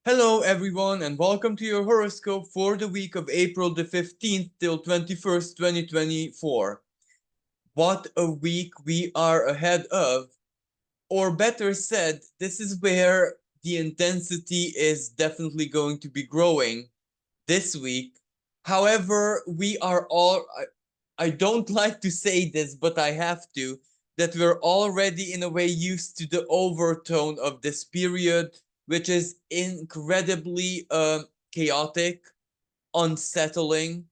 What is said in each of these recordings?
Hello everyone and welcome to your horoscope for the week of April the 15th till 21st, 2024. What a week we are ahead of, or better said, this is where the intensity is definitely going to be growing this week. However, we are all, I don't like to say this, but I have to, that we're already in a way used to the overtone of this period, which is incredibly chaotic, unsettling.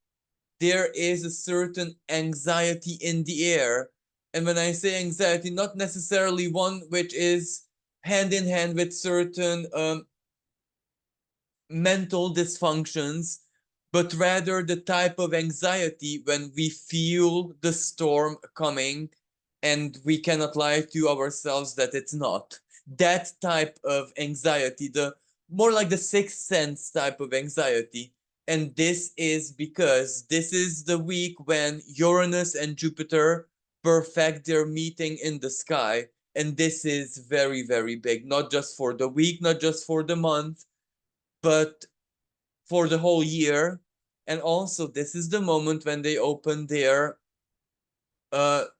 There is a certain anxiety in the air. And when I say anxiety, not necessarily one which is hand in hand with certain mental dysfunctions, but rather the type of anxiety when we feel the storm coming and we cannot lie to ourselves that it's not. That type of anxiety, the more like the sixth sense type of anxiety. And this is because this is the week when Uranus and Jupiter perfect their meeting in the sky. And this is very, very big, not just for the week, not just for the month, but for the whole year. And also, this is the moment when they open their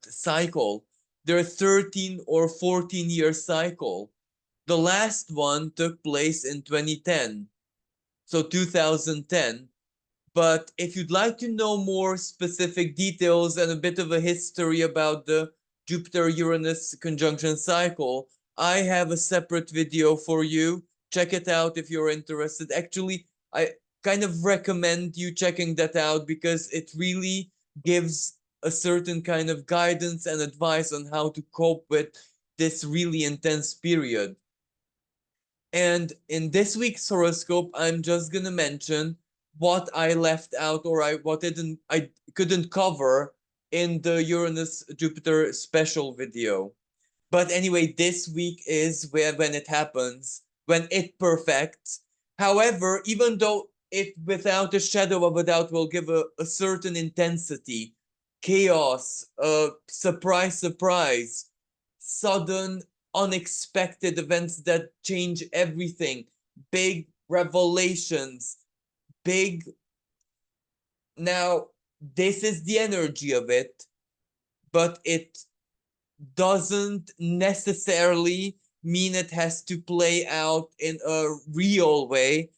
cycle, their 13 or 14-year cycle. The last one took place in 2010, so 2010. But if you'd like to know more specific details and a bit of a history about the Jupiter Uranus conjunction cycle, I have a separate video for you. Check it out if you're interested. Actually, I kind of recommend you checking that out because it really gives a certain kind of guidance and advice on how to cope with this really intense period. And in this week's horoscope, I'm just gonna mention what I left out or I couldn't cover in the Uranus Jupiter special video. But anyway, this week is where when it happens, when it perfects. However, even though it without a shadow of a doubt will give a certain intensity, chaos, surprise, surprise, sudden, unexpected events that change everything, big revelations, big. Now, this is the energy of it, but it doesn't necessarily mean it has to play out in a real way.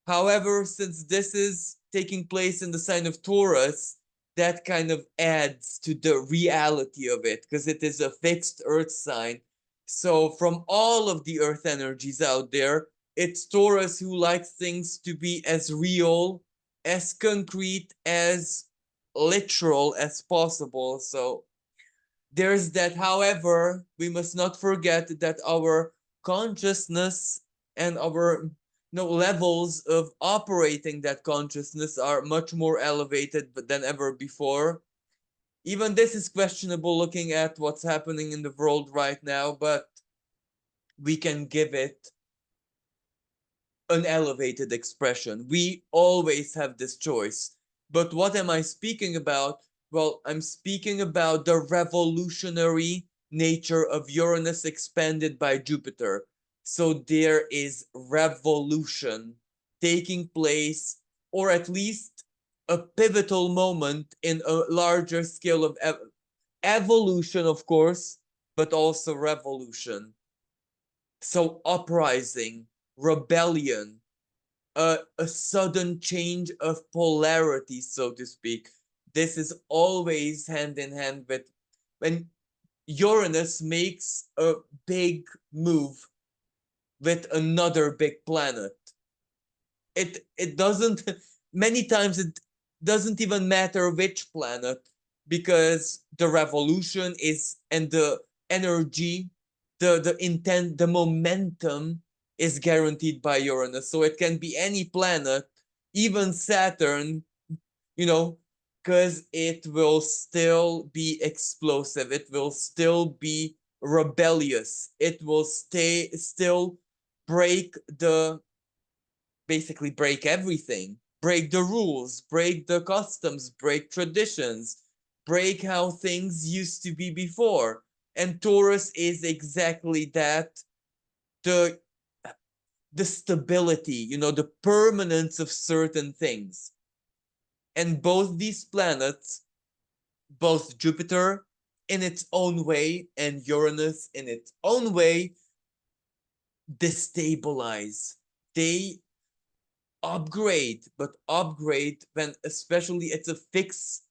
However, since this is taking place in the sign of Taurus, that kind of adds to the reality of it because it is a fixed earth sign. So, from all of the earth energies out there, it's Taurus who likes things to be as real, as concrete, as literal as possible. So, there's that. However, we must not forget that our consciousness and our levels of operating that consciousness are much more elevated than ever before. Even this is questionable looking at what's happening in the world right now, but we can give it an elevated expression. We always have this choice. But what am I speaking about? Well, I'm speaking about the revolutionary nature of Uranus expanded by Jupiter. So there is revolution taking place, or at least a pivotal moment in a larger scale of evolution, of course, but also revolution. So uprising, rebellion, a sudden change of polarity, so to speak. This is always hand in hand with when Uranus makes a big move with another big planet. It doesn't many times it doesn't even matter which planet because the revolution is and the energy, the intent, the momentum is guaranteed by Uranus. So it can be any planet, even Saturn, you know, because it will still be explosive. It will still be rebellious. It will still break the basically break everything, break the rules, break the customs, break traditions, break how things used to be before. And Taurus is exactly that. The the stability, you know, the permanence of certain things. And both these planets, both Jupiter in its own way and Uranus in its own way, destabilize. They upgrade, but upgrade when especially it's a fixed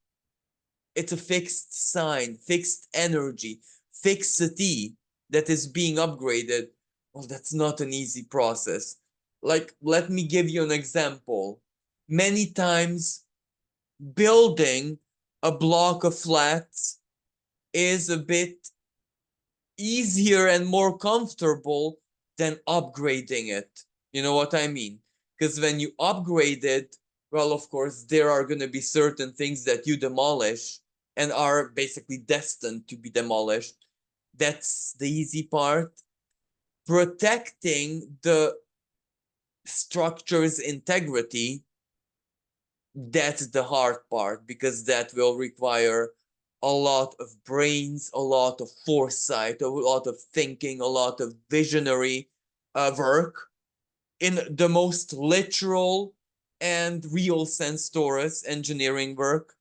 sign, fixed energy, fixity that is being upgraded. Well, that's not an easy process. Like, let me give you an example. Many times, building a block of flats is a bit easier and more comfortable than upgrading it. You know what I mean? Because when you upgrade it, well, of course, there are going to be certain things that you demolish and are basically destined to be demolished. That's the easy part. Protecting the structure's integrity, that's the hard part, because that will require a lot of brains, a lot of foresight, a lot of thinking, a lot of visionary work in the most literal and real sense, Taurus engineering work.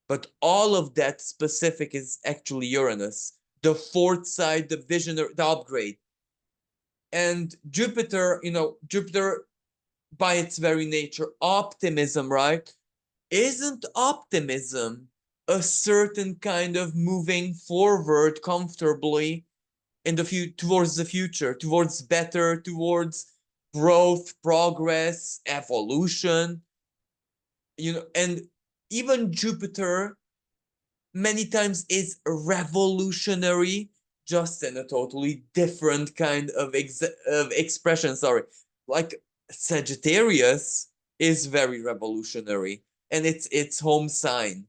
But all of that specific is actually Uranus, the foresight, the visionary, the upgrade. And Jupiter, you know, Jupiter by its very nature, optimism, right? Isn't optimism a certain kind of moving forward comfortably in the towards the future, towards better, towards growth, progress, evolution, you know? And even Jupiter many times is revolutionary, just in a totally different kind of expression. Sorry, like Sagittarius is very revolutionary, and it's its home sign.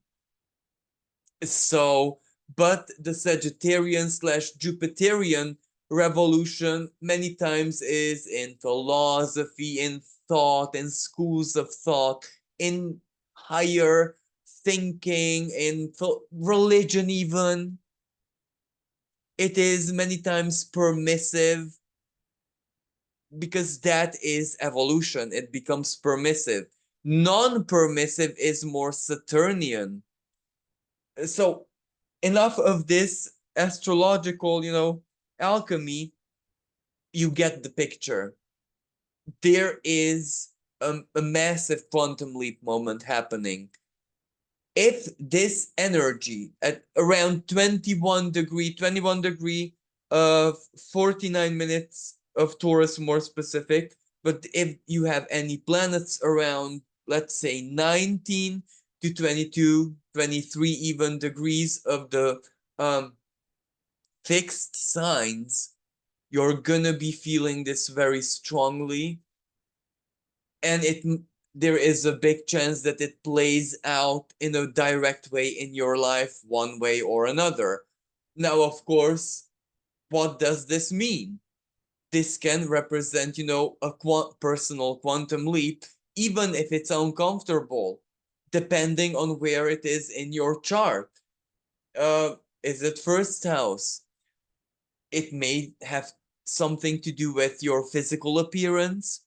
So, but the Sagittarian slash Jupiterian revolution many times is in philosophy, in thought, in schools of thought, in higher thinking, in religion, even. It is many times permissive, because that is evolution. It becomes permissive. Non-permissive is more Saturnian. So enough of this astrological, you know, alchemy. You get the picture. There is a massive quantum leap moment happening. If this energy at around 21 degree of 49 minutes of Taurus, more specific, but if you have any planets around, let's say 19 to 22, 23 even degrees of the fixed signs, you're gonna be feeling this very strongly, and there is a big chance that it plays out in a direct way in your life, one way or another. Now, of course, what does this mean? This can represent, you know, a personal quantum leap, even if it's uncomfortable, depending on where it is in your chart. Is it first house? It may have something to do with your physical appearance.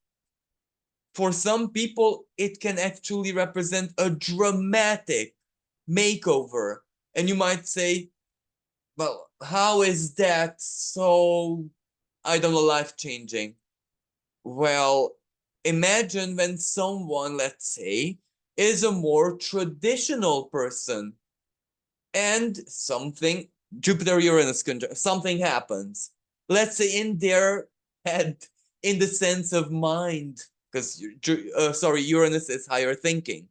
For some people, it can actually represent a dramatic makeover. And you might say, well, how is that so, I don't know, life changing? Well, imagine when someone, let's say, is a more traditional person, and something, Jupiter Uranus something happens. Let's say in their head, in the sense of mind, because sorry, Uranus is higher thinking,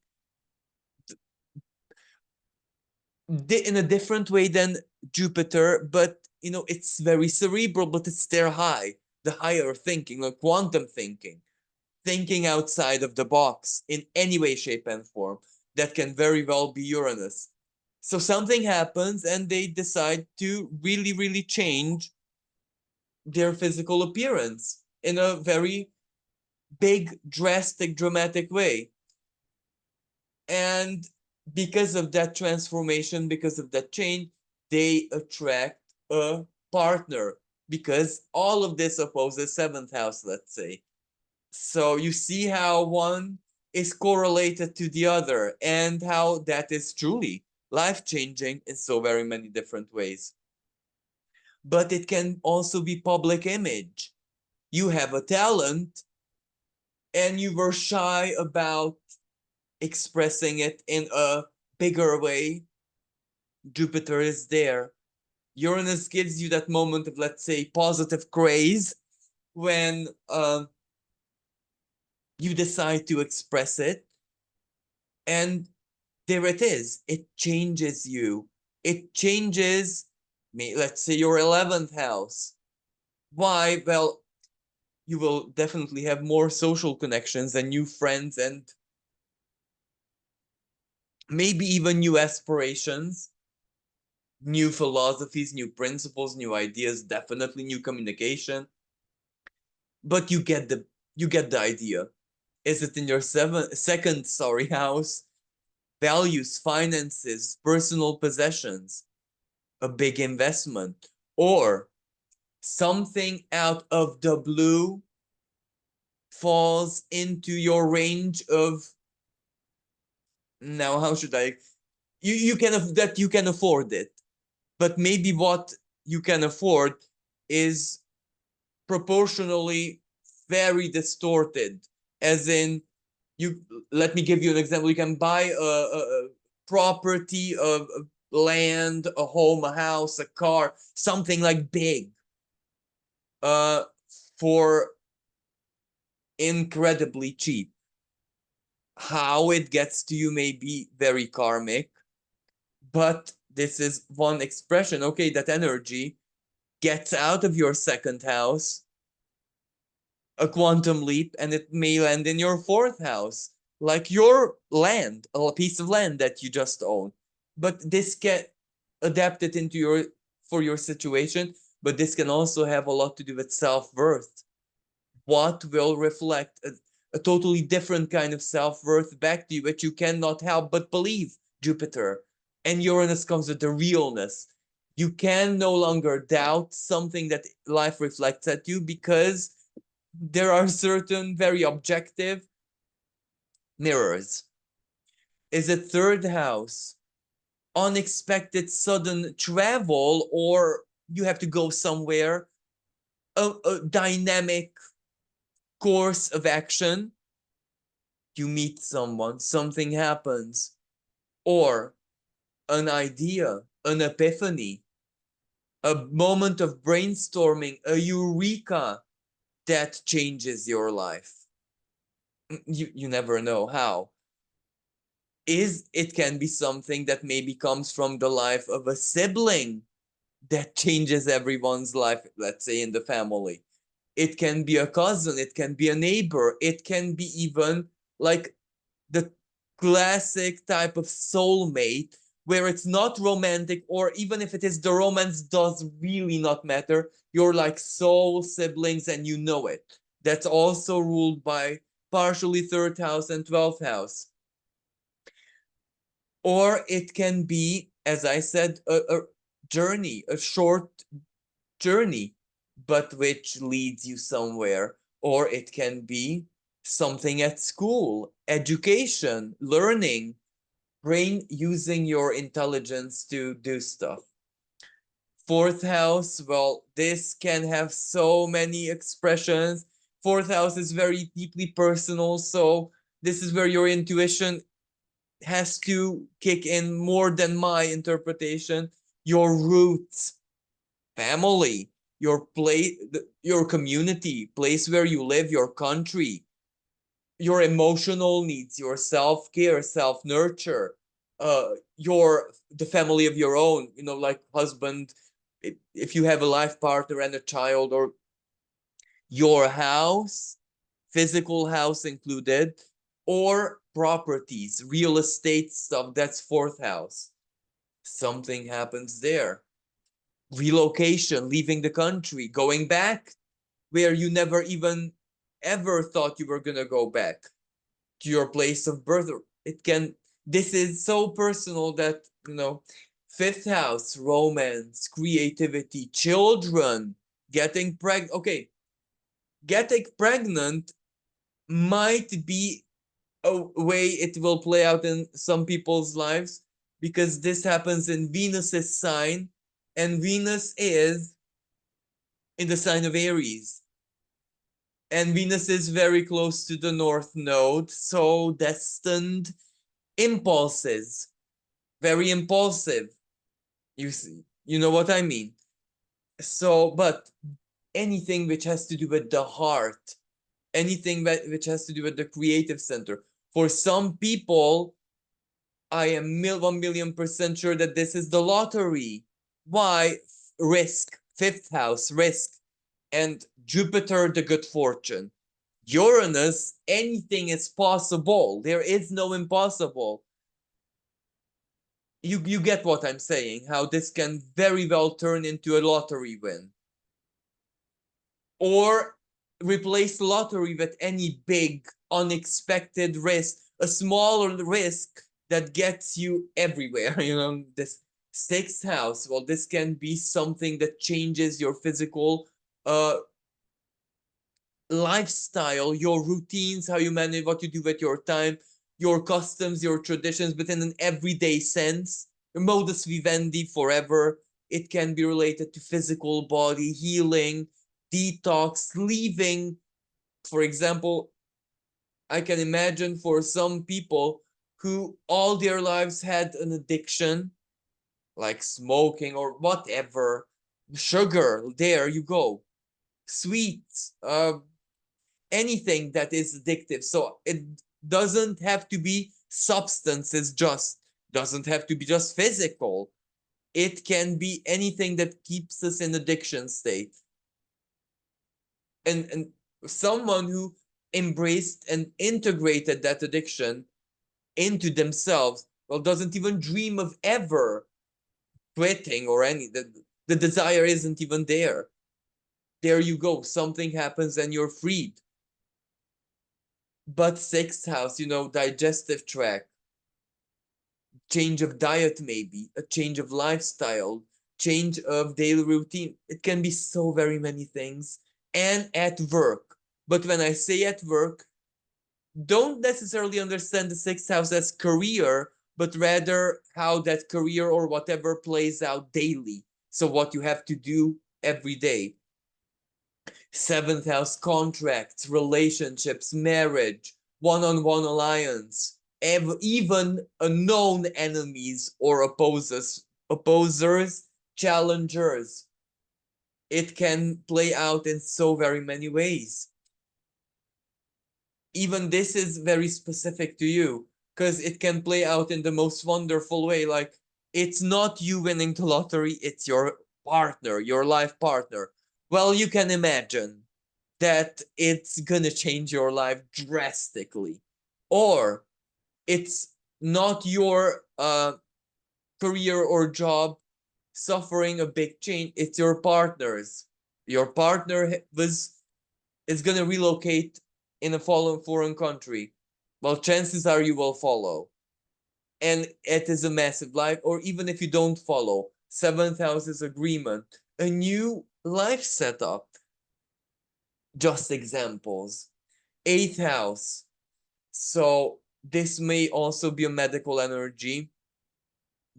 in a different way than Jupiter, but you know, it's very cerebral, but it's their the higher thinking, like quantum thinking, thinking outside of the box in any way, shape, and form. That can very well be Uranus. So something happens and they decide to really, really change their physical appearance in a very big, drastic, dramatic way. And because of that transformation, because of that change, they attract a partner, because all of this opposes seventh house, let's say. So you see how one is correlated to the other and how that is truly life-changing in so very many different ways. But it can also be public image. You have a talent and you were shy about expressing it in a bigger way. Jupiter is there. Uranus gives you that moment of, let's say, positive craze when you decide to express it. And there it is. It changes you. It changes, let's say, your 11th house. Why? Well, you will definitely have more social connections and new friends and maybe even new aspirations, new philosophies, new principles, new ideas, definitely new communication. But you get the idea. Is it in your second house? Values, finances, personal possessions, a big investment, or something out of the blue falls into your range of, now how should I, you can afford it, but maybe what you can afford is proportionally very distorted, as in, you let me give you an example. You can buy a property of land, a home, a house, a car, something like big, uh for incredibly cheap. How it gets to you may be very karmic, but this is one expression. Okay, that energy gets out of your second house, a quantum leap, and it may land in your fourth house, like your land, a piece of land that you just own. But this can adapt it into your for your situation, but this can also have a lot to do with self-worth. What will reflect a totally different kind of self-worth back to you, which you cannot help but believe. Jupiter and Uranus comes with the realness. You can no longer doubt something that life reflects at you, because there are certain very objective mirrors. Is it third house? Unexpected sudden travel, or you have to go somewhere, a dynamic course of action. You meet someone, something happens, or an idea, an epiphany, a moment of brainstorming, a eureka that changes your life. You never know how. It can be something that maybe comes from the life of a sibling that changes everyone's life, let's say in the family. It can be a cousin, it can be a neighbor, it can be even like the classic type of soulmate, where it's not romantic, or even if it is, the romance does really not matter. You're like soul siblings and you know it. That's also ruled by partially third house and 12th house. Or it can be, as I said, a journey, a short journey, but which leads you somewhere. Or it can be something at school, education, learning, brain using your intelligence to do stuff. Fourth house, well, this can have so many expressions. Fourth house is very deeply personal, so this is where your intuition has to kick in more than my interpretation. Your roots, family, your place, your community, place where you live, your country, your emotional needs, your self-care, self-nurture, your the family of your own, like husband, if you have a life partner and a child, or your house, physical house included, or properties, real estate stuff, that's fourth house. Something happens there. Relocation, leaving the country, going back where you never even ever thought you were gonna go back to your place of birth. This is so personal that, fifth house, romance, creativity, children, getting pregnant. Okay, getting pregnant might be a way it will play out in some people's lives, because this happens in Venus's sign, and Venus is in the sign of Aries. And Venus is very close to the North Node, so destined impulses, very impulsive. You see, you know what I mean. So, but anything which has to do with the heart, anything which has to do with the creative center. For some people, I am 1,000,000% sure that this is the lottery. Why? Risk, fifth house, risk, and Jupiter, the good fortune. Uranus, anything is possible. There is no impossible. You get what I'm saying, how this can very well turn into a lottery win. Or replace lottery with any big, unexpected risk, a smaller risk that gets you everywhere. This sixth house, well, this can be something that changes your physical lifestyle, your routines, how you manage what you do with your time, your customs, your traditions, but in an everyday sense. Modus vivendi forever. It can be related to physical body healing, detox, leaving. For example, I can imagine for some people who all their lives had an addiction, like smoking or whatever, sugar, there you go, sweets, anything that is addictive. So it doesn't have to be substances, just doesn't have to be just physical. It can be anything that keeps us in addiction state. And someone who embraced and integrated that addiction into themselves, well, doesn't even dream of ever quitting or any, the desire isn't even there. There you go, something happens and you're freed. But sixth house, digestive tract, change of diet, maybe a change of lifestyle, change of daily routine. It can be so very many things. And at work. But when I say at work, don't necessarily understand the sixth house as career, but rather how that career or whatever plays out daily. So what you have to do every day. Seventh house, contracts, relationships, marriage, one-on-one alliance, even known enemies or opposers, challengers. It can play out in so very many ways. Even this is very specific to you, because it can play out in the most wonderful way. Like, it's not you winning the lottery, it's your partner, your life partner. Well, you can imagine that it's gonna change your life drastically. Or it's not your career or job suffering a big change, it's your partner's. Your partner is gonna relocate in a foreign country. Well, chances are you will follow. And it is a massive life. Or even if you don't follow, seventh house is agreement, a new life setup. Just examples. Eighth house. So this may also be a medical energy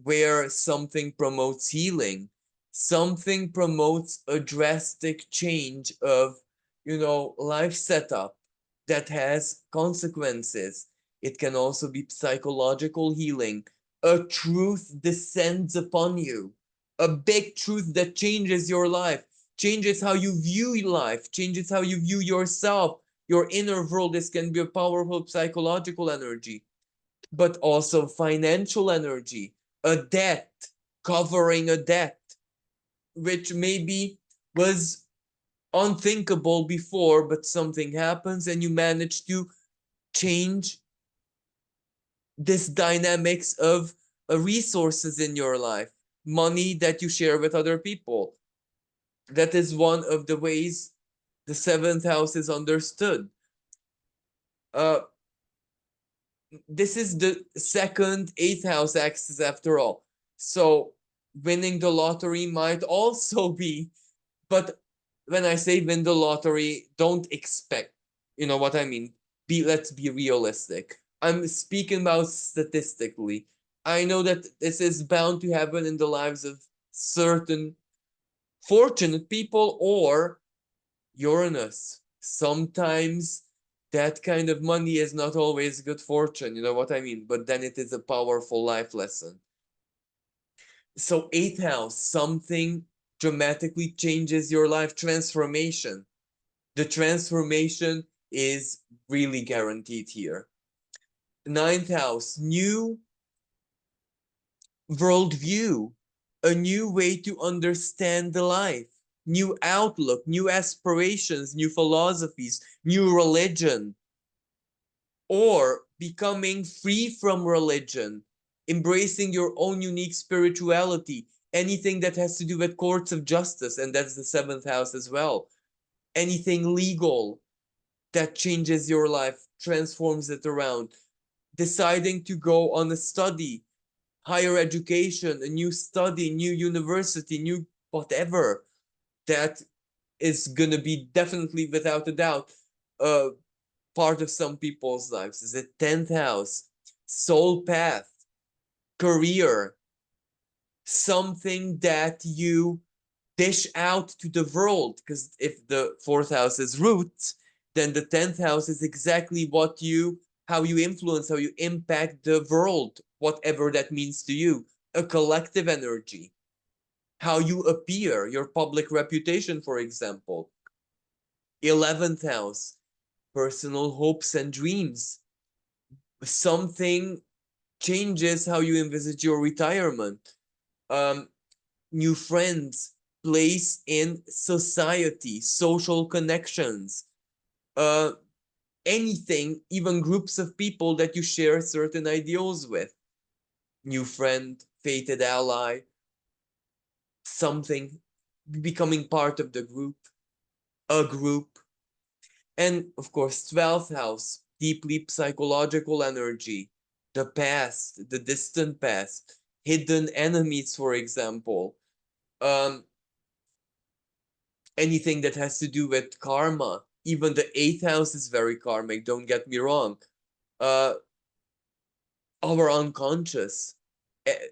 where something promotes healing, something promotes a drastic change of, life setup that has consequences. It can also be psychological healing. A truth descends upon you, a big truth that changes your life, changes how you view life, changes how you view yourself, your inner world. This can be a powerful psychological energy, but also financial energy, a debt, covering a debt, which maybe was unthinkable before, but something happens and you manage to change this dynamics of resources in your life, money that you share with other people. That is one of the ways the seventh house is understood. Uh, this is the second eighth house axis after all. So winning the lottery might also be, but when I say win the lottery, don't expect, you know what I mean? let's be realistic. I'm speaking about statistically. I know that this is bound to happen in the lives of certain fortunate people or Uranus. Sometimes that kind of money is not always good fortune, you know what I mean? But then it is a powerful life lesson. So, eighth house, something dramatically changes your life, transformation. The transformation is really guaranteed here. Ninth house, new worldview, a new way to understand the life, new outlook, new aspirations, new philosophies, new religion, or becoming free from religion, embracing your own unique spirituality, anything that has to do with courts of justice, and that's the seventh house as well. Anything legal that changes your life, transforms it around, deciding to go on a study, higher education, a new study, new university, new whatever, that is going to be definitely, without a doubt, part of some people's lives. Is it 10th house, soul path, career, something that you dish out to the world? Because if the fourth house is root, then the 10th house is exactly what you, how you influence, how you impact the world, whatever that means to you. A collective energy, how you appear, your public reputation, for example. 11th house, personal hopes and dreams. Something changes how you envisage your retirement. New friends, place in society, social connections, uh, anything, even groups of people that you share certain ideals with. New friend, fated ally, something, becoming part of the group, a group. And of course, 12th house, deeply psychological energy, the past, the distant past, hidden enemies, for example. Um, Anything that has to do with karma. Even the eighth house is very karmic, don't get me wrong. Uh, our unconscious,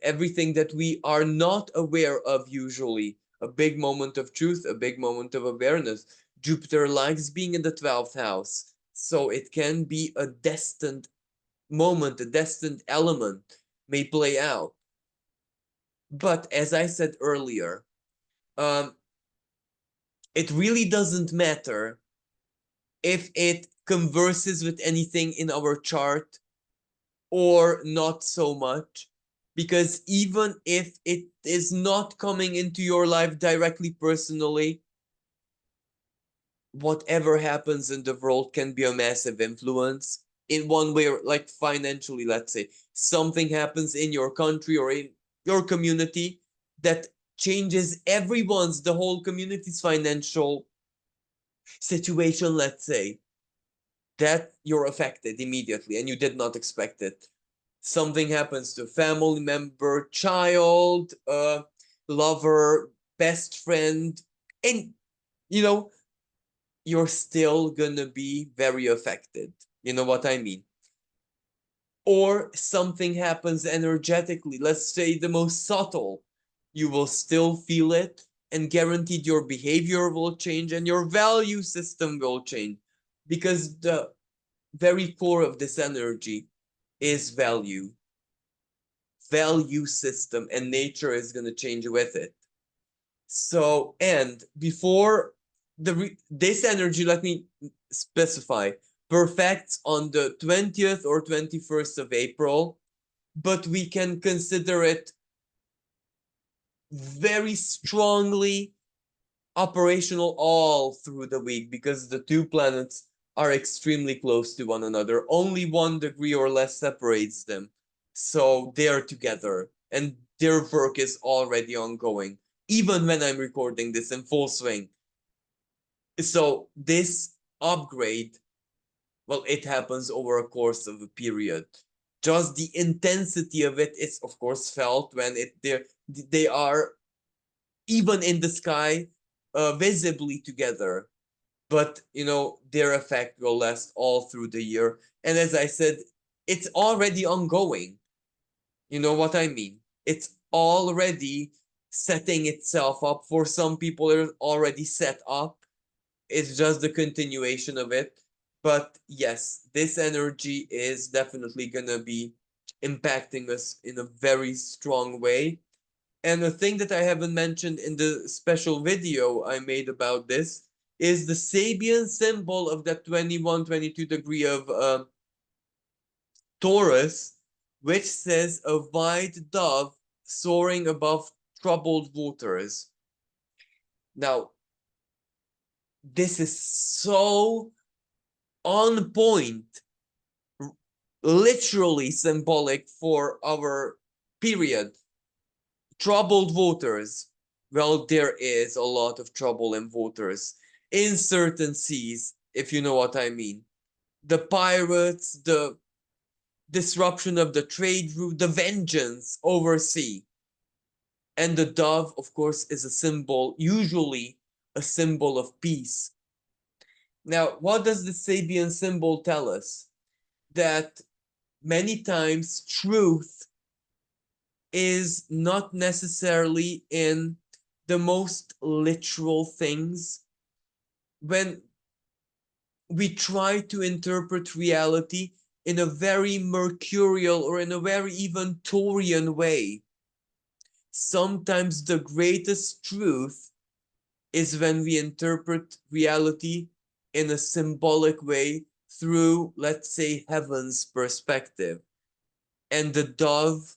everything that we are not aware of usually. A big moment of truth, a big moment of awareness. Jupiter likes being in the 12th house. So it can be a destined moment, a destined element may play out. But as I said earlier, um, it really doesn't matter if it converses with anything in our chart or not so much, because even if it is not coming into your life directly personally, whatever happens in the world can be a massive influence in one way, or like financially, let's say something happens in your country or in your community that changes everyone's, the whole community's financial situation, let's say, that you're affected immediately and you did not expect it. Something happens to a family member, child, lover, best friend, and you know, you're still gonna be very affected. You know what I mean? Or something happens energetically, let's say the most subtle, you will still feel it, and guaranteed your behavior will change and your value system will change, because the very core of this energy is value system, and nature is going to change with it. So, and before this energy, let me specify, perfects on the 20th or 21st of April, but we can consider it very strongly operational all through the week, because the two planets are extremely close to one another. Only 1 degree or less separates them. So they're together and their work is already ongoing, even when I'm recording this in full swing. So this upgrade, well, it happens over a course of a period. Just the intensity of it is, of course, felt when they are even in the sky, visibly together. but their effect will last all through the year. And as I said, it's already ongoing. You know what I mean? It's already setting itself up. For some people, it's already set up. It's just the continuation of it. But yes, this energy is definitely gonna be impacting us in a very strong way. And the thing that I haven't mentioned in the special video I made about this is the Sabian symbol of that 21, 22 degree of Taurus, which says a white dove soaring above troubled waters. Now, this is so on point, literally symbolic for our period. Troubled waters. Well, there is a lot of trouble in waters in certain seas, if you know what I mean. The pirates, the disruption of the trade route, the vengeance over sea. And the dove, of course, is a symbol, usually a symbol of peace. Now, what does the Sabian symbol tell us? That many times truth is not necessarily in the most literal things. When we try to interpret reality in a very mercurial or in a very even Taurian way, sometimes the greatest truth is when we interpret reality in a symbolic way through, let's say, heaven's perspective. And the dove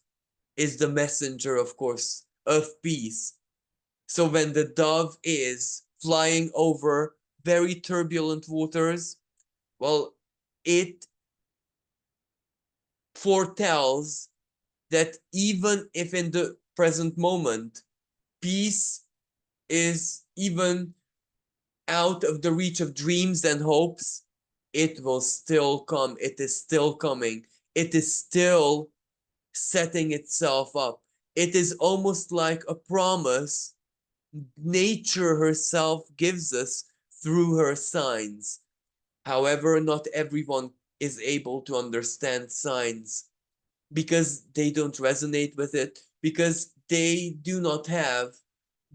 is the messenger, of course, of peace. So when the dove is flying over very turbulent waters, well, it foretells that even if in the present moment peace is even out of the reach of dreams and hopes, it will still come. It is still coming. It is still setting itself up. It is almost like a promise nature herself gives us through her signs. However, not everyone is able to understand signs because they don't resonate with it, because they do not have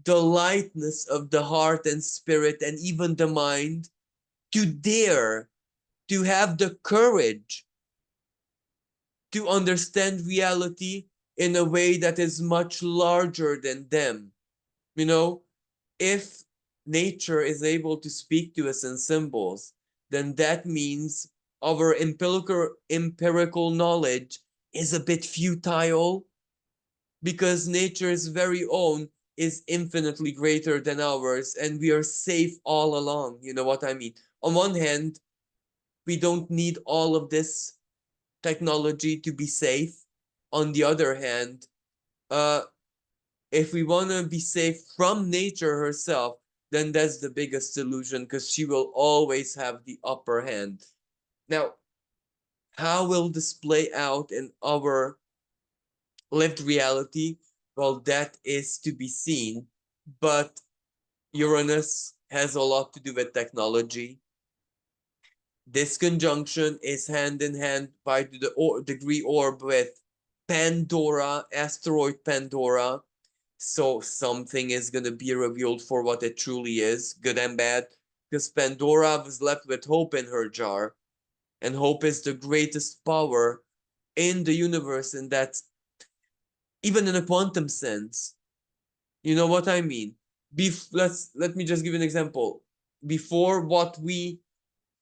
the lightness of the heart and spirit and even the mind to dare to have the courage to understand reality in a way that is much larger than them. You know, if nature is able to speak to us in symbols, then that means our empirical knowledge is a bit futile because nature's very own is infinitely greater than ours and we are safe all along. You know what I mean? On one hand, we don't need all of this technology to be safe. On the other hand, uh, if we want to be safe from nature herself, then that's the biggest solution because she will always have the upper hand. Now, how will this play out in our lived reality? Well, that is to be seen. But Uranus has a lot to do with technology. This conjunction is hand in hand by the degree orb with Pandora, asteroid Pandora. So something is going to be revealed for what it truly is, good and bad, because Pandora was left with hope in her jar. And hope is the greatest power in the universe, and that's even in a quantum sense. You know what I mean? Let me just give you an example. Before what we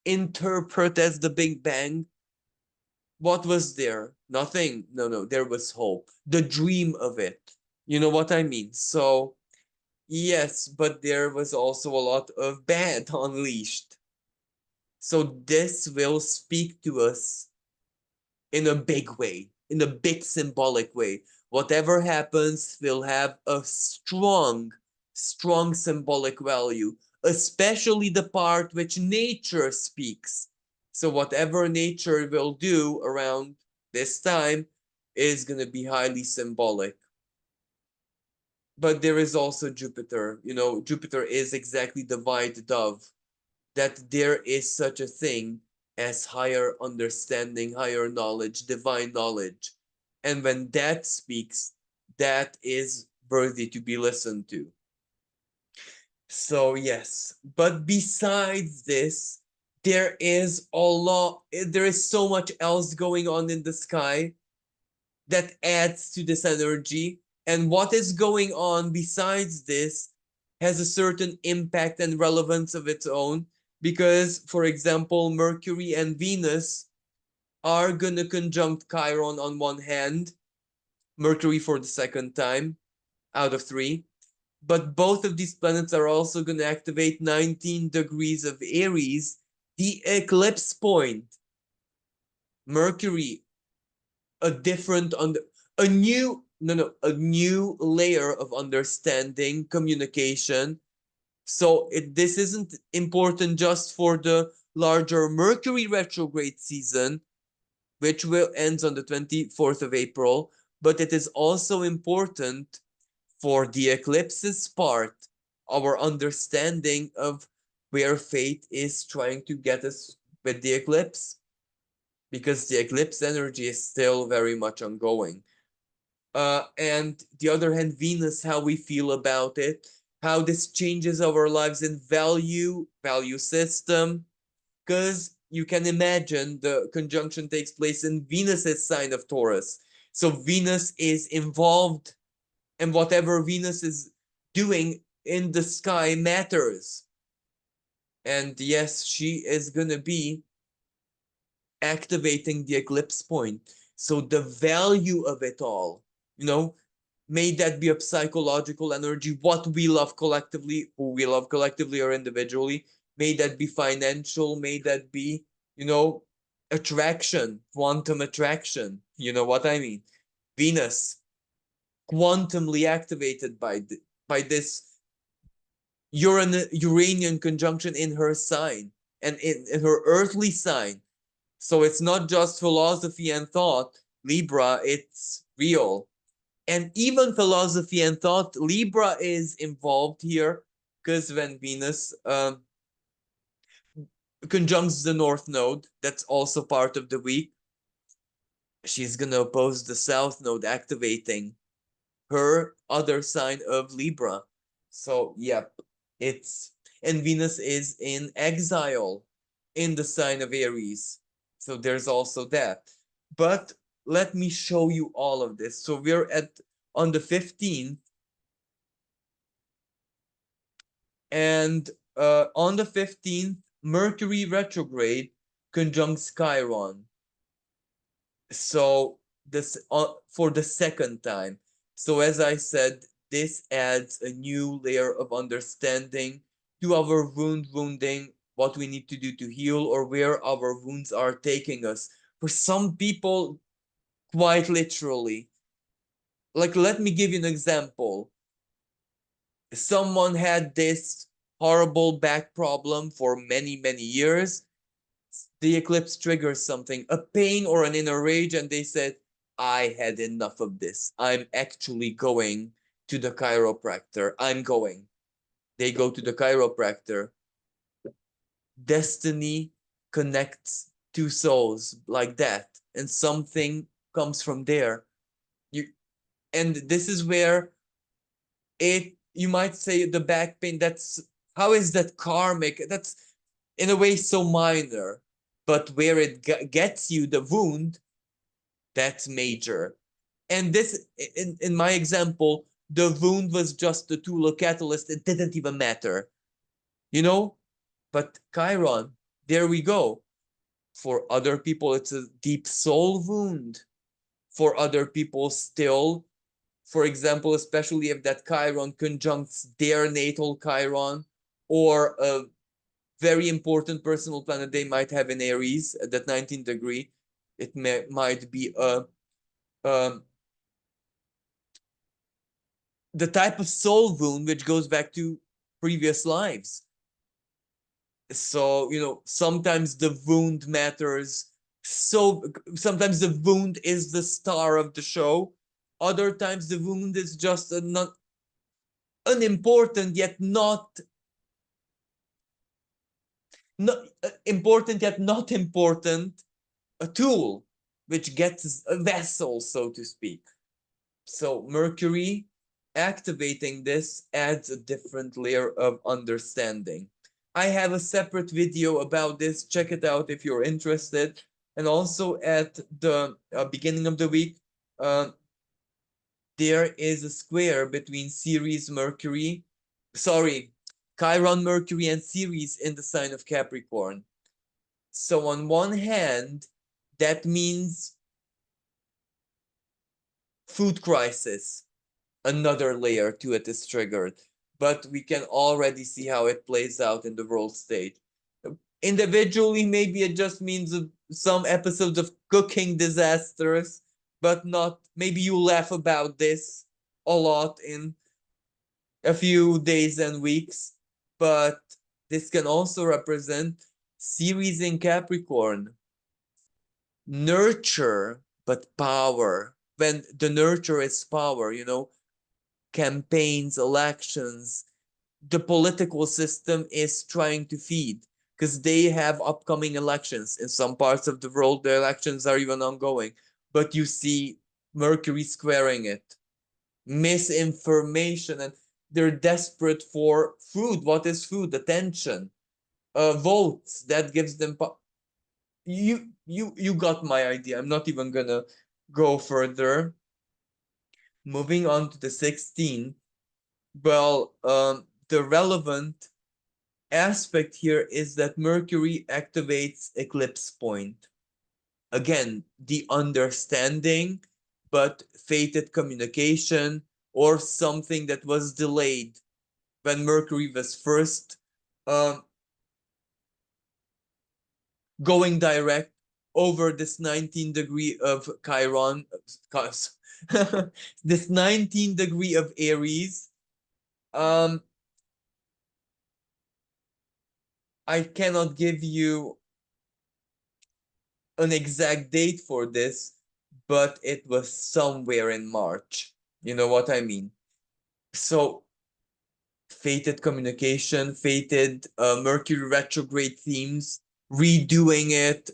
interpret as the Big Bang, what was there? Nothing. No, there was hope. The dream of it. You know what I mean? So, yes, but there was also a lot of bad unleashed. So, this will speak to us in a big way, in a big symbolic way. Whatever happens will have a strong symbolic value, especially the part which nature speaks. So whatever nature will do around this time is going to be highly symbolic. But there is also Jupiter. You know, Jupiter is exactly the white dove. that there is such a thing as higher understanding, higher knowledge, divine knowledge. And when that speaks, that is worthy to be listened to. So, yes, but besides this, there is there is so much else going on in the sky that adds to this energy. And what is going on besides this has a certain impact and relevance of its own. Because, for example, Mercury and Venus are going to conjunct Chiron on one hand, Mercury for the second time out of three. But both of these planets are also going to activate 19 degrees of Aries, the eclipse point. Mercury, a different a new a new layer of understanding, communication. So this isn't important just for the larger Mercury retrograde season, which will ends on the 24th of April, but it is also important for the eclipses part, our understanding of where fate is trying to get us with the eclipse, because the eclipse energy is still very much ongoing. And the other hand, Venus, how we feel about it, how this changes our lives in value system, because you can imagine the conjunction takes place in Venus's sign of Taurus. So Venus is involved, and whatever Venus is doing in the sky matters. And yes, she is going to be activating the eclipse point. So the value of it all, may that be a psychological energy, what we love collectively, who we love collectively or individually, may that be financial, may that be, attraction, quantum attraction. You know what I mean? Venus, quantumly activated by this Uranian conjunction in her sign and in her earthly sign. So it's not just philosophy and thought, Libra, it's real. And even philosophy and thought, Libra is involved here, because when Venus conjuncts the North Node, that's also part of the week, she's going to oppose the South Node, activating her other sign of Libra. So, yep, and Venus is in exile in the sign of Aries. So there's also that. But let me show you all of this. So we're on the 15th, and on the 15th, Mercury retrograde conjuncts Chiron. So this for the second time. So as I said, this adds a new layer of understanding to our wounding, what we need to do to heal, or where our wounds are taking us. For some people, quite literally. Like, let me give you an example. Someone had this horrible back problem for many, many years. The eclipse triggers something, a pain or an inner rage, and they said, I had enough of this. I'm actually going to the chiropractor. I'm going. They go to the chiropractor. Destiny connects two souls like that, and something comes from there. And this is where you might say the back pain, how is that karmic? That's in a way so minor, but where it gets you the wound, that's major. And this, in my example, the wound was just the tool, a catalyst. It didn't even matter, you know? But Chiron, there we go. For other people, it's a deep soul wound. For other people, still, for example, especially if that Chiron conjuncts their natal Chiron, or a very important personal planet they might have in Aries at that 19th degree, it might be the type of soul wound which goes back to previous lives. So, sometimes the wound matters. So sometimes the wound is the star of the show. Other times the wound is just unimportant, yet not not important yet not important, a tool which gets a vessel, so to speak. So Mercury activating this adds a different layer of understanding. I have a separate video about this. Check it out if you're interested. And also at the beginning of the week, uh, there is a square between Ceres Mercury, sorry, Chiron Mercury and Ceres in the sign of Capricorn. So on one hand, that means food crisis. Another layer to it is triggered, but we can already see how it plays out in the world stage. Individually, maybe it just means some episodes of cooking disasters, but not, maybe you laugh about this a lot in a few days and weeks, but this can also represent Ceres in Capricorn. Nurture, but power. When the nurture is power, you know, campaigns, elections, the political system is trying to feed because they have upcoming elections. In some parts of the world, the elections are even ongoing. But you see Mercury squaring it. Misinformation, and they're desperate for food. What is food? Attention. Votes that gives them you got my idea. I'm not even gonna go further. Moving on to the 16th. Well, the relevant aspect here is that Mercury activates eclipse point. Again, the understanding, but fated communication or something that was delayed when Mercury was first going direct over this 19 degree of Chiron, this 19 degree of Aries. I cannot give you an exact date for this, but it was somewhere in March. You know what I mean? So, fated communication, fated Mercury retrograde themes, redoing it,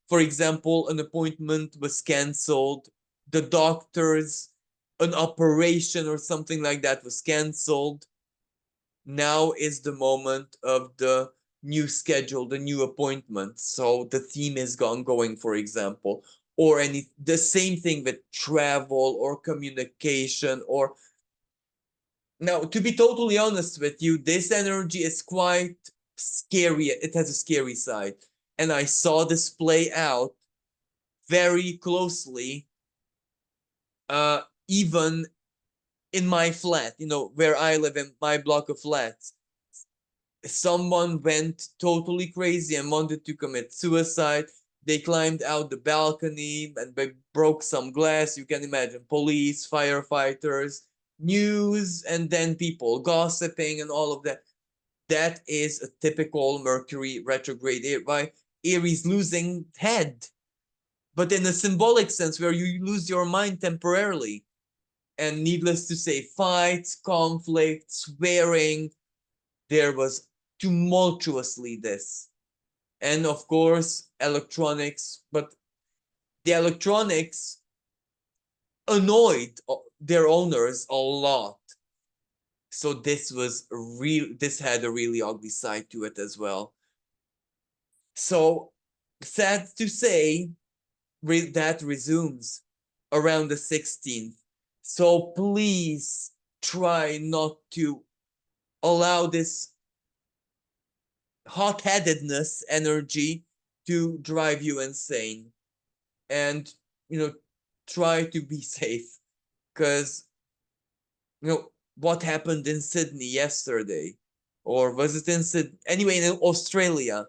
for example, an appointment was cancelled, the doctors, an operation or something like that was cancelled. Now is the moment of the new schedule, the new appointment. So the theme is ongoing, for example, or the same thing with travel or communication. Or now, to be totally honest with you, this energy is quite scary. It has a scary side, and I saw this play out very closely, even in my flat, you know, where I live in my block of flats. Someone went totally crazy and wanted to commit suicide. They climbed out the balcony and they broke some glass. You can imagine police, firefighters, news, and then people gossiping and all of that. That is a typical Mercury retrograde. Why Aries losing head, but in a symbolic sense where you lose your mind temporarily. And needless to say, fights, conflict, swearing, there was tumultuously this. And of course, electronics, but the electronics annoyed their owners a lot. So this had a really ugly side to it as well. So sad to say, that resumes around the 16th. So please try not to allow this hot-headedness energy to drive you insane. And, you know, try to be safe. Because, you know, what happened in Sydney yesterday? Or was it in Sydney? Anyway, in Australia,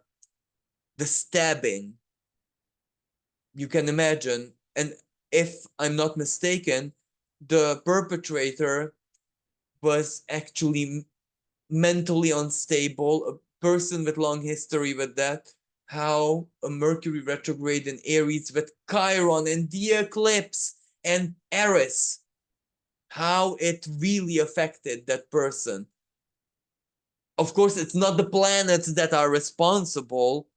the stabbing, you can imagine. And if I'm not mistaken, the perpetrator was actually mentally unstable, a person with long history with that. How a Mercury retrograde in Aries with Chiron and the eclipse and Aries, how it really affected that person. Of course, it's not the planets that are responsible.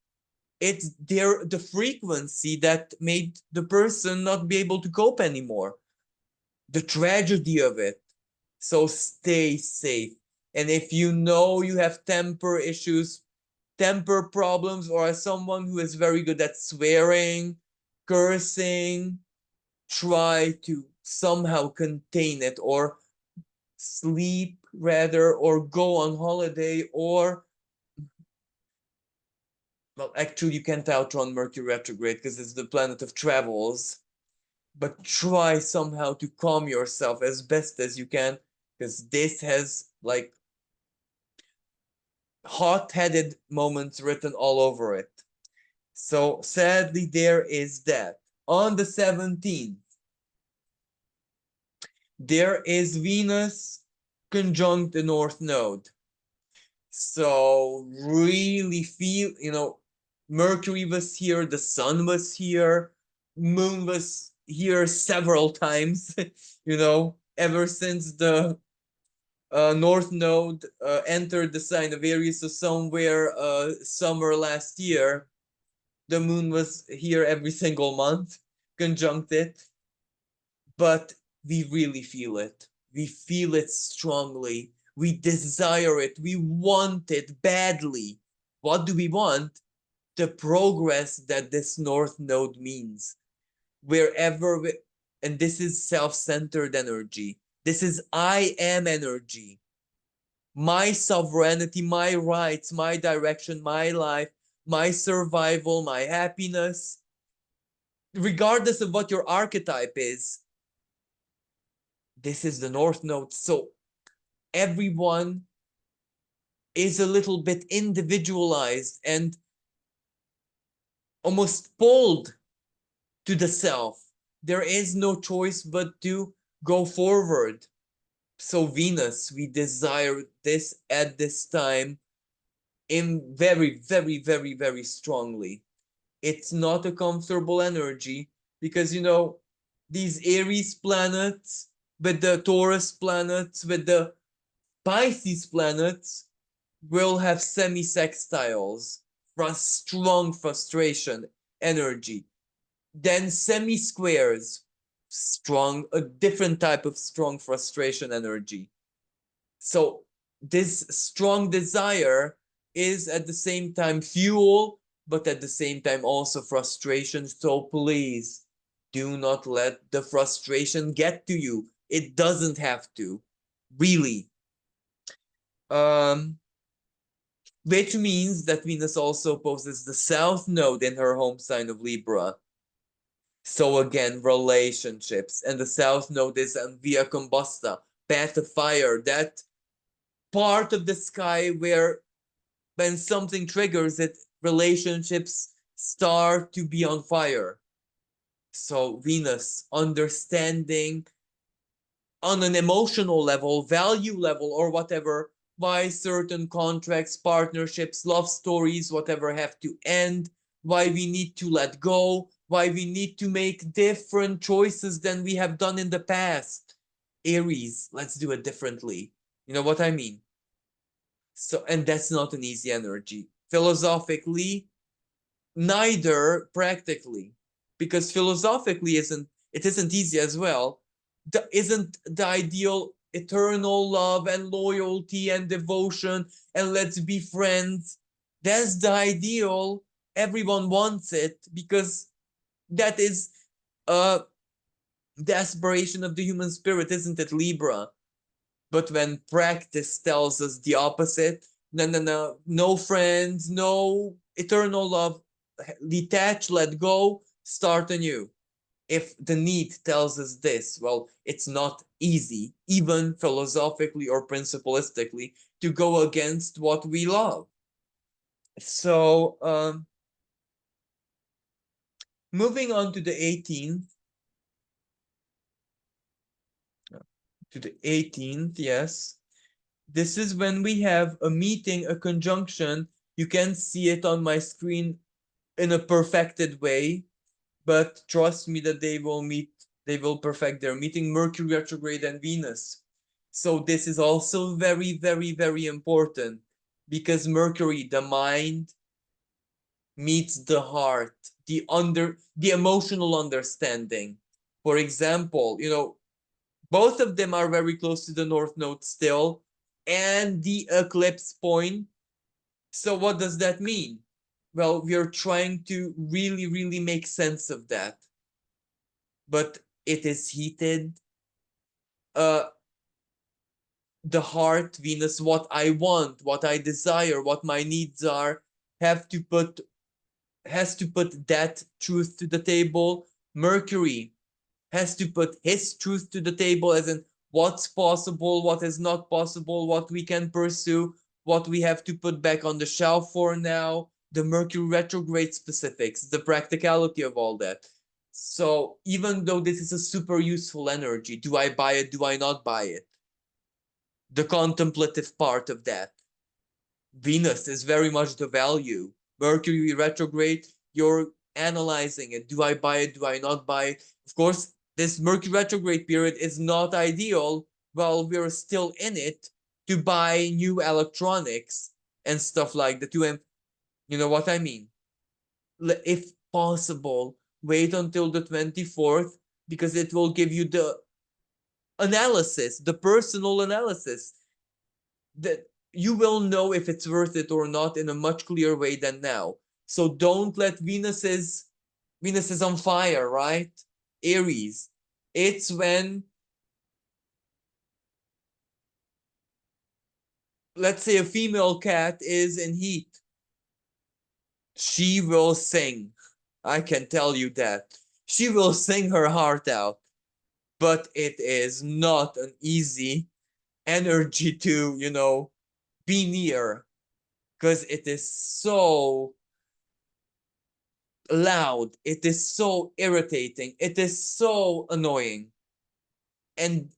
It's the frequency that made the person not be able to cope anymore. The tragedy of it. So stay safe. And if you know you have temper issues, temper problems, or as someone who is very good at swearing, cursing, try to somehow contain it, or sleep rather, or go on holiday, or well, actually you can't outrun Mercury retrograde because it's the planet of travels, but try somehow to calm yourself as best as you can, because this has like hot-headed moments written all over it. So sadly, there is that. On the 17th, there is Venus conjunct the North Node. So really feel, Mercury was here, the Sun was here, Moon was here several times, ever since the North Node entered the sign of Aries. So somewhere summer last year, the Moon was here every single month, conjunct it. But we really feel it. We feel it strongly. We desire it. We want it badly. What do we want? The progress that this North Node means. Wherever we, and this is self-centered energy. This is I am energy. My sovereignty, my rights, my direction, my life, my survival, my happiness. Regardless of what your archetype is, this is the North Node. So everyone is a little bit individualized and almost pulled to the self. There is no choice but to go forward. So Venus, we desire this at this time in very, very, very, very strongly. It's not a comfortable energy because, these Aries planets with the Taurus planets, with the Pisces planets will have semi-sextiles, strong frustration energy. Then semi-squares, a different type of strong frustration energy. So this strong desire is at the same time fuel, but at the same time also frustration. So please do not let the frustration get to you. It doesn't have to, really. Which means that Venus also opposes the South Node in her home sign of Libra. So again, relationships. And the South Node is via combusta, path of fire, that part of the sky where when something triggers it, relationships start to be on fire. So Venus, understanding on an emotional level, value level, or whatever, why certain contracts, partnerships, love stories, whatever have to end, why we need to let go, why we need to make different choices than we have done in the past. Aries, let's do it differently. You know what I mean? So, and that's not an easy energy. Philosophically, neither practically, because philosophically it isn't easy as well. Isn't the ideal eternal love and loyalty and devotion and let's be friends? That's the ideal. Everyone wants it because that is the aspiration of the human spirit, isn't it, Libra? But when practice tells us the opposite, no friends, no eternal love, detach, let go, start anew. If the need tells us this, well, it's not easy, even philosophically or principalistically, to go against what we love. So, moving on to the 18th, yes. This is when we have a meeting, a conjunction. You can see it on my screen in a perfected way, but trust me that they will perfect their meeting, Mercury retrograde and Venus. So this is also very, very, very important. because Mercury, the mind, meets the heart, the emotional understanding. For example, both of them are very close to the North Node still, and the eclipse point. So what does that mean? Well, we are trying to really, really make sense of that. But it is heated. Uh, the heart, Venus, what I want, what I desire, what my needs are, have to put has to put that truth to the table. Mercury has to put his truth to the table, as in what's possible, what is not possible, what we can pursue, what we have to put back on the shelf for now, the Mercury retrograde specifics, the practicality of all that. So even though this is a super useful energy, do I buy it? Do I not buy it? The contemplative part of that. Venus is very much the value. Mercury retrograde, you're analyzing it. Do I buy it? Do I not buy it? Of course, this Mercury retrograde period is not ideal while we're still in it to buy new electronics and stuff like that. You know what I mean? If possible, wait until the 24th because it will give you the analysis, the personal analysis that you will know if it's worth it or not in a much clearer way than now. So don't let Venus is on fire, right? Aries. It's when, let's say, a female cat is in heat. She will sing. I can tell you that. She will sing her heart out. But it is not an easy energy to, be near because it is so loud, it is so irritating, it is so annoying. And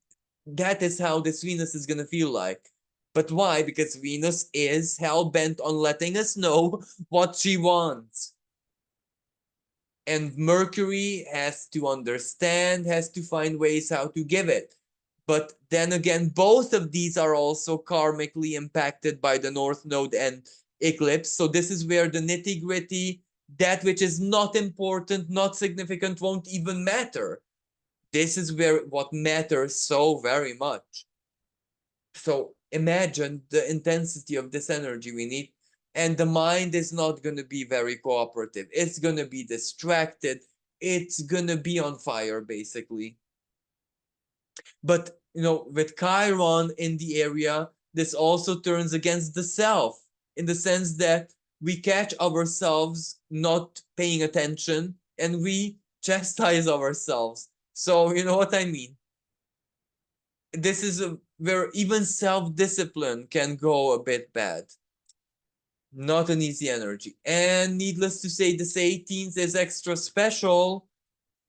that is how this Venus is gonna feel like. But why? Because Venus is hell bent on letting us know what she wants. And Mercury has to understand, has to find ways how to give it. But then again, both of these are also karmically impacted by the North Node and eclipse. So this is where the nitty gritty, that which is not important, not significant, won't even matter. This is where what matters so very much. So imagine the intensity of this energy we need. And the mind is not going to be very cooperative. It's going to be distracted. It's going to be on fire, basically. But, with Chiron in the area, this also turns against the self in the sense that we catch ourselves not paying attention and we chastise ourselves. So, you know what I mean? This is where even self-discipline can go a bit bad. Not an easy energy. And needless to say, this 18th is extra special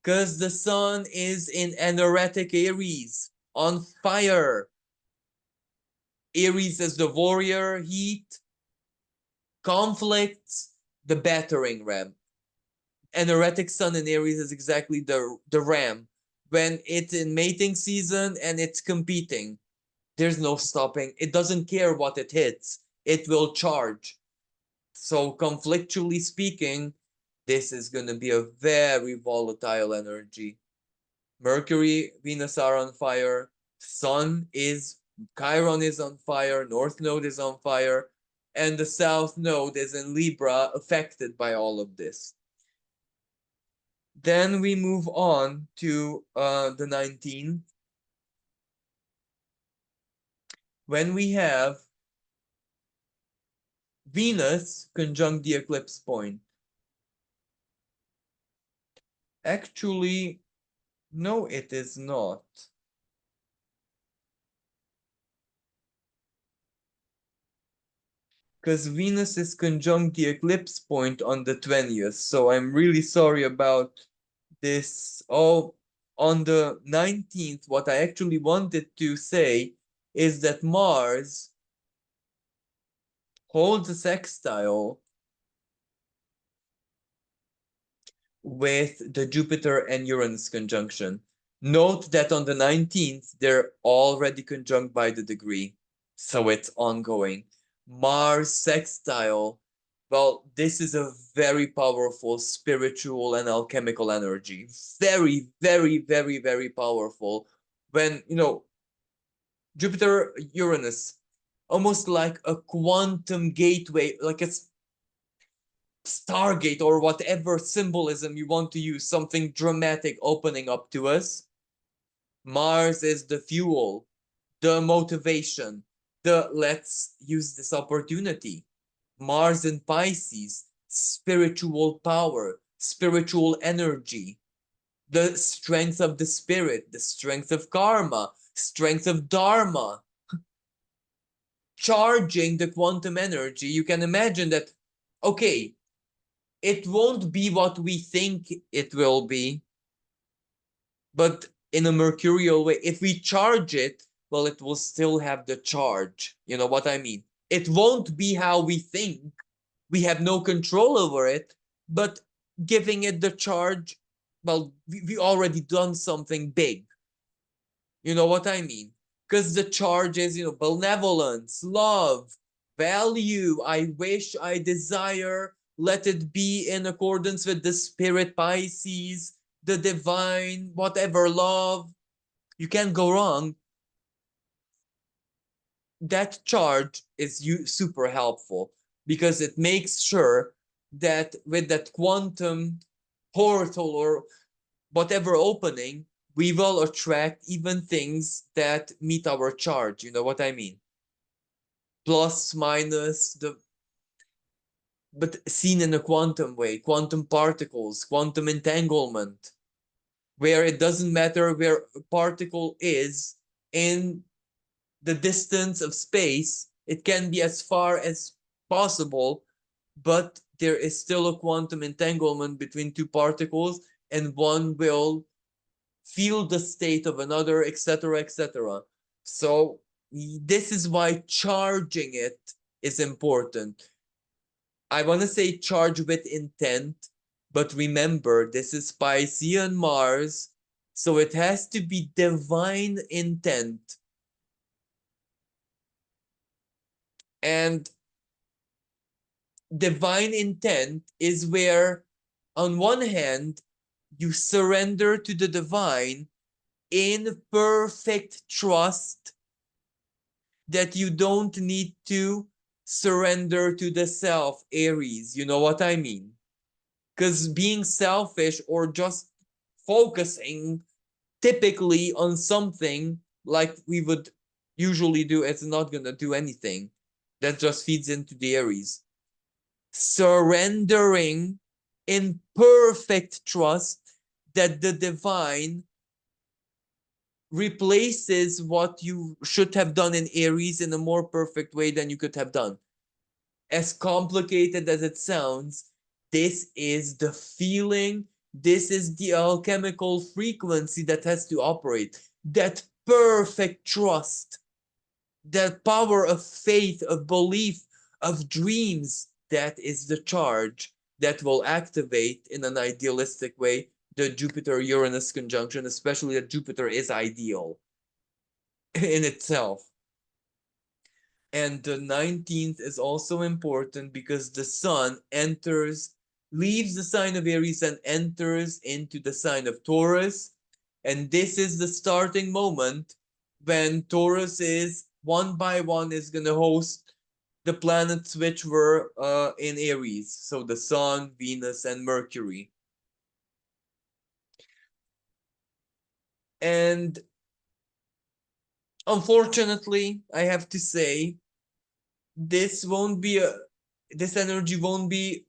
because the sun is in energetic Aries, on fire. Aries is the warrior, heat, conflicts, the battering ram. Energetic sun in Aries is exactly the ram. When it's in mating season and it's competing, there's no stopping. It doesn't care what it hits. It will charge. So conflictually speaking, this is going to be a very volatile energy. Mercury, Venus are on fire. Chiron is on fire. North Node is on fire. And the South Node is in Libra, affected by all of this. Then we move on to the 19th, when we have Venus conjunct the eclipse point. Actually, no, it is not. Because Venus is conjunct the eclipse point on the 20th. So I'm really sorry about this. Oh, on the 19th, what I actually wanted to say is that Mars holds a sextile with the Jupiter and Uranus conjunction. Note that on the 19th, they're already conjunct by the degree. So it's ongoing. Mars sextile. Well, this is a very powerful spiritual and alchemical energy. Very, very, very, very powerful. When, Jupiter, Uranus, almost like a quantum gateway, like a stargate or whatever symbolism you want to use, something dramatic opening up to us. Mars is the fuel, the motivation, the let's use this opportunity. Mars in Pisces, spiritual power, spiritual energy, the strength of the spirit, the strength of karma, strength of dharma, charging the quantum energy. You can imagine that, okay, it won't be what we think it will be, but in a mercurial way, if we charge it, well, it will still have the charge. You know what I mean? It won't be how we think. We have no control over it, but giving it the charge, well, we already done something big. You know what I mean? Because the charge is, benevolence, love, value, I wish, I desire, let it be in accordance with the spirit Pisces, the divine, whatever, love. You can't go wrong. That charge is super helpful because it makes sure that with that quantum portal or whatever opening, we will attract even things that meet our charge. You know what I mean? Plus, minus, but seen in a quantum way, quantum particles, quantum entanglement, where it doesn't matter where a particle is in the distance of space, it can be as far as possible, but there is still a quantum entanglement between two particles, and one will feel the state of another, etc., etc. So this is why charging it is important. I want to say charge with intent, but remember, this is Piscean Mars, so it has to be divine intent. And divine intent is where, on one hand, you surrender to the divine in perfect trust that you don't need to surrender to the self, Aries. You know what I mean? Because being selfish or just focusing typically on something like we would usually do, it's not going to do anything. That just feeds into the Aries. Surrendering in perfect trust that the divine replaces what you should have done in Aries in a more perfect way than you could have done. As complicated as it sounds, this is the feeling, this is the alchemical frequency that has to operate. That perfect trust, that power of faith, of belief, of dreams, that is the charge that will activate in an idealistic way the Jupiter-Uranus conjunction, especially that Jupiter is ideal in itself. And the 19th is also important because the sun leaves the sign of Aries and enters into the sign of Taurus. And this is the starting moment when Taurus is one by one is going to host the planets which were in Aries. So the sun, Venus, and Mercury. And unfortunately, I have to say, this energy won't be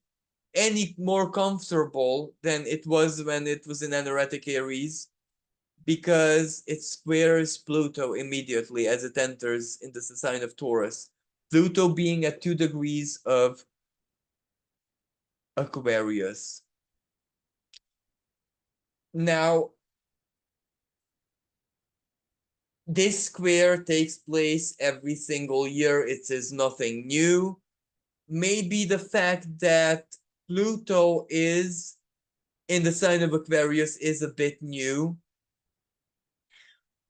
any more comfortable than it was when it was in Anoretic Aries, because it squares Pluto immediately as it enters into the sign of Taurus. Pluto being at 2 degrees of Aquarius. Now, this square takes place every single year. It is nothing new. Maybe the fact that Pluto is in the sign of Aquarius is a bit new.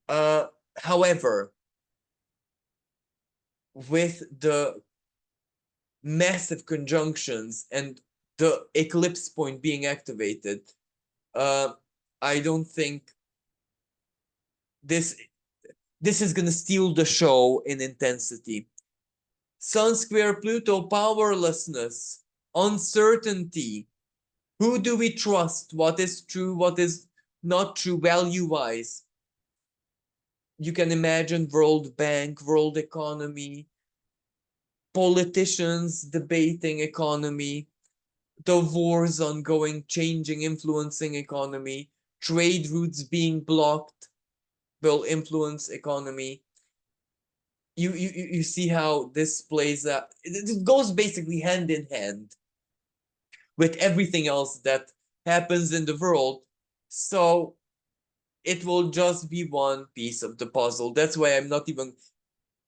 However, with the massive conjunctions and the eclipse point being activated, I don't think this is gonna steal the show in intensity. Sun square Pluto, powerlessness, uncertainty. Who do we trust? What is true? What is not true value-wise? You can imagine World Bank, world economy, politicians debating economy, the wars ongoing, changing, influencing economy, trade routes being blocked will influence economy. You see how this plays out. It goes basically hand in hand with everything else that happens in the world. So it will just be one piece of the puzzle. That's why I'm not even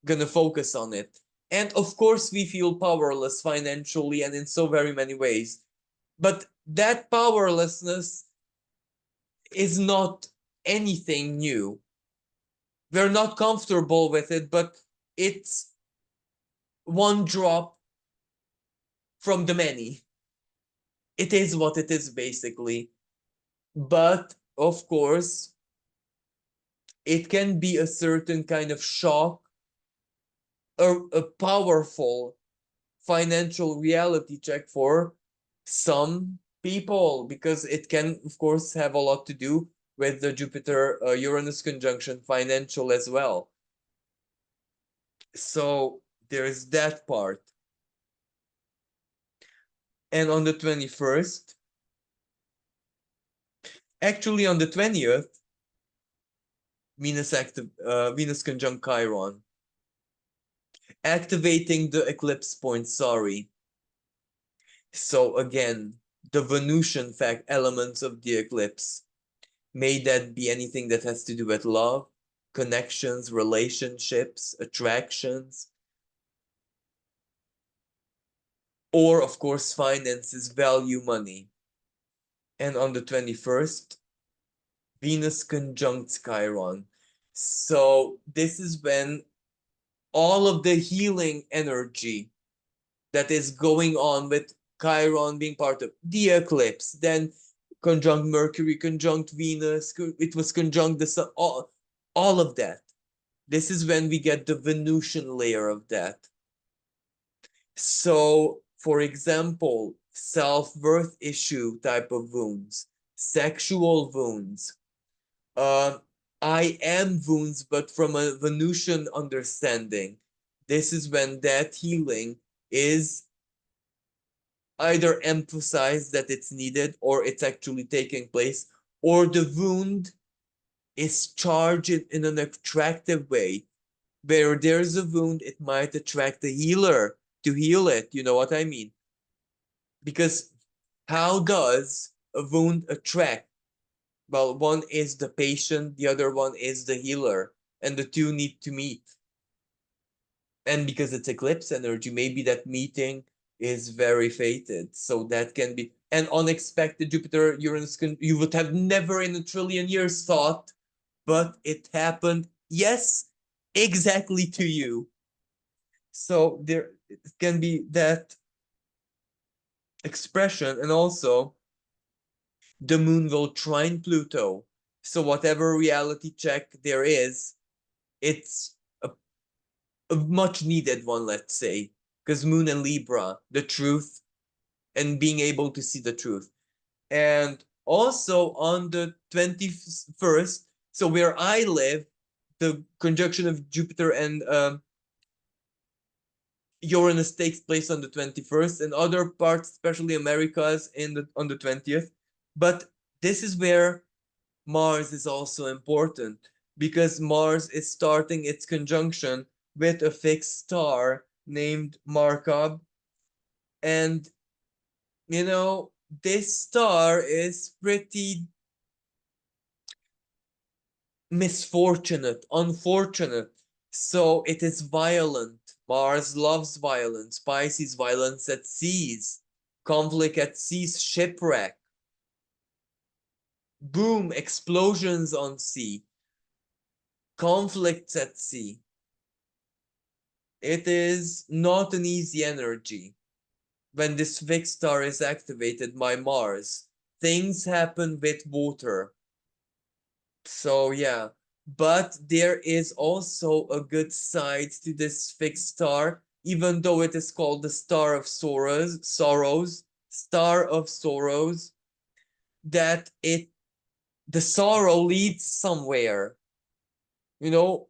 gonna focus on it. And of course, we feel powerless financially and in so very many ways. But that powerlessness is not anything new. We're not comfortable with it, but it's one drop from the many. It is what it is, basically. But of course, it can be a certain kind of shock or a powerful financial reality check for some people, because it can, of course, have a lot to do with the Jupiter Uranus conjunction, financial as well. So there's that part. And on the 21st, actually on the 20th, Venus conjunct Chiron, activating the eclipse point, sorry. So again, the Venusian fact elements of the eclipse. May that be anything that has to do with love, connections, relationships, attractions, or of course finances, value, money. And on the 21st, Venus conjunct Chiron. So this is when all of the healing energy that is going on with Chiron being part of the eclipse, then conjunct Mercury, conjunct Venus, it was conjunct the sun, all of that. This is when we get the Venusian layer of that. So, for example, self-worth issue type of wounds, sexual wounds, I am wounds, but from a Venusian understanding. This is when that healing is either emphasized that it's needed or it's actually taking place, or the wound is charged in an attractive way. Where there's a wound, it might attract a healer to heal it. You know what I mean? Because how does a wound attract? Well, one is the patient, the other one is the healer, and the two need to meet. And because it's eclipse energy, maybe that meeting is very fated. So that can be an unexpected Jupiter Uranus. You would have never in a trillion years thought, but it happened. Yes, exactly to you. So there can be that expression, and also the moon will trine Pluto. So whatever reality check there is, it's a much needed one, let's say, because moon and Libra, the truth and being able to see the truth. And also on the 21st, so where I live, the conjunction of Jupiter and Uranus takes place on the 21st, and other parts, especially Americas, on the 20th. But this is where Mars is also important, because Mars is starting its conjunction with a fixed star named Markov. And, you know, this star is pretty misfortunate, unfortunate. So it is violent. Mars loves violence. Pisces, violence at seas. Conflict at seas, shipwreck. Boom, explosions on sea. Conflicts at sea. It is not an easy energy. when this fixed star is activated by Mars, things happen with water. So yeah, but there is also a good side to this fixed star, even though it is called the star of star of sorrows, that the sorrow leads somewhere. You know,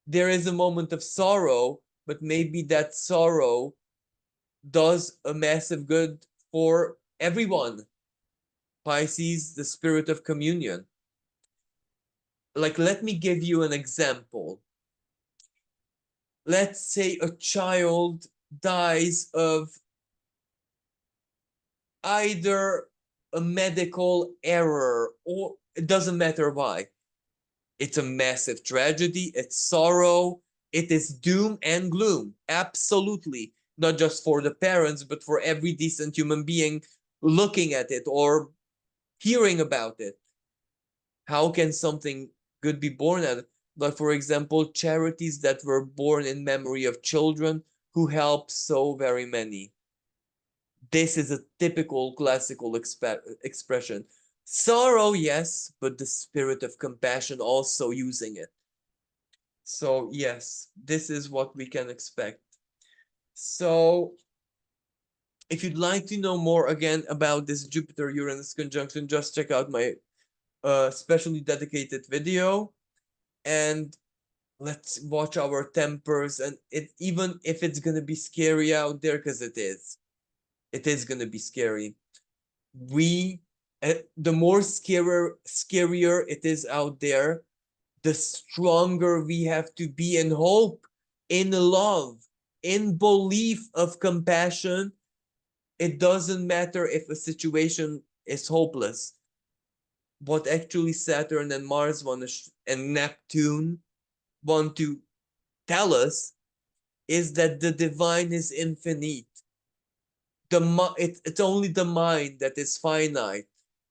there is a moment of sorrow, but maybe that sorrow does a massive good for everyone. Pisces, the spirit of communion. Like, let me give you an example. Let's say a child dies of either a medical error, or it doesn't matter why. It's a massive tragedy, it's sorrow, it is doom and gloom. Absolutely. Not just for the parents, but for every decent human being looking at it or hearing about it. How can something good be born out of it? Like, for example, charities that were born in memory of children who help so very many. This is a typical classical expression. Sorrow, yes, but the spirit of compassion also using it. So, yes, this is what we can expect. So, if you'd like to know more again about this Jupiter Uranus conjunction, just check out my specially dedicated video, and let's watch our tempers. And it, even if it's gonna be scary out there, because it is gonna be scary. We The more scarier it is out there, the stronger we have to be in hope, in love, in belief of compassion. It doesn't matter if a situation is hopeless. What actually Saturn and Mars and Neptune want to tell us is that the divine is infinite. It's only the mind that is finite,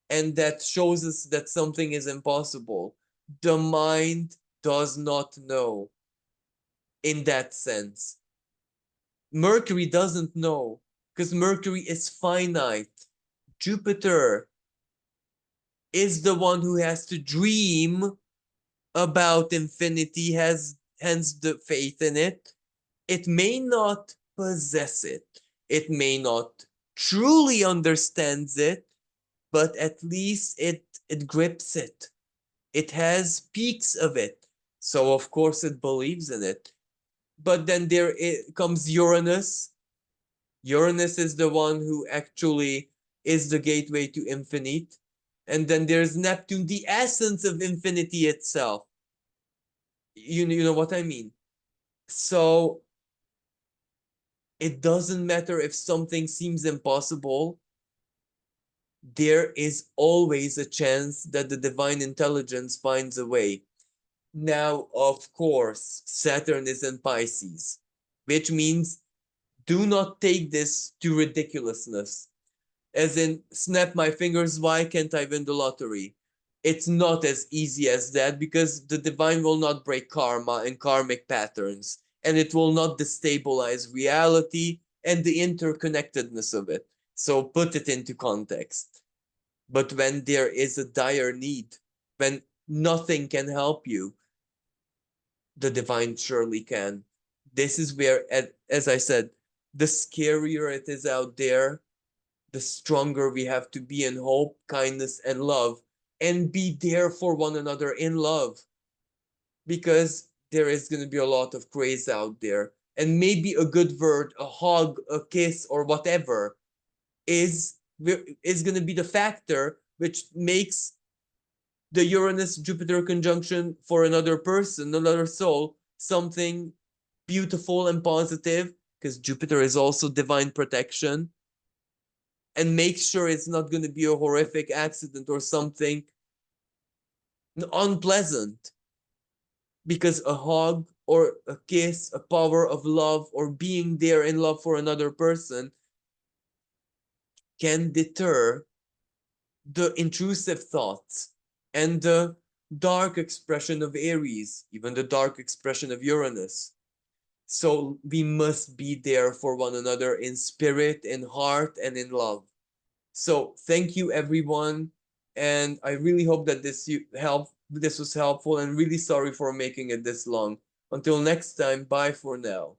and that shows us that something is impossible. The mind does not know in that sense. Mercury doesn't know because Mercury is finite. Jupiter is the one who has to dream about infinity, has hence the faith in it. It may not possess it, it may not truly understands it, but at least it grips it. It has peaks of it. So of course it believes in it. But then comes Uranus. Uranus is the one who actually is the gateway to infinite. And then there's Neptune, the essence of infinity itself. You know what I mean? So it doesn't matter if something seems impossible, there is always a chance that the divine intelligence finds a way. Now, of course, Saturn is in Pisces, which means do not take this to ridiculousness. As in, snap my fingers, why can't I win the lottery? It's not as easy as that, because the divine will not break karma and karmic patterns, and it will not destabilize reality and the interconnectedness of it. So put it into context. But when there is a dire need, when nothing can help you, the divine surely can. This is where, as I said, the scarier it is out there, the stronger we have to be in hope, kindness, and love, and be there for one another in love. Because there is going to be a lot of craze out there. And maybe a good word, a hug, a kiss, or whatever is, is going to be the factor which makes the Uranus Jupiter conjunction for another person, another soul, something beautiful and positive, because Jupiter is also divine protection, and make sure it's not going to be a horrific accident or something unpleasant, because a hug or a kiss, a power of love, or being there in love for another person can deter the intrusive thoughts and the dark expression of Aries, even the dark expression of Uranus. So we must be there for one another in spirit, in heart, and in love. So thank you, everyone. And I really hope that this was helpful, and really sorry for making it this long. Until next time, bye for now.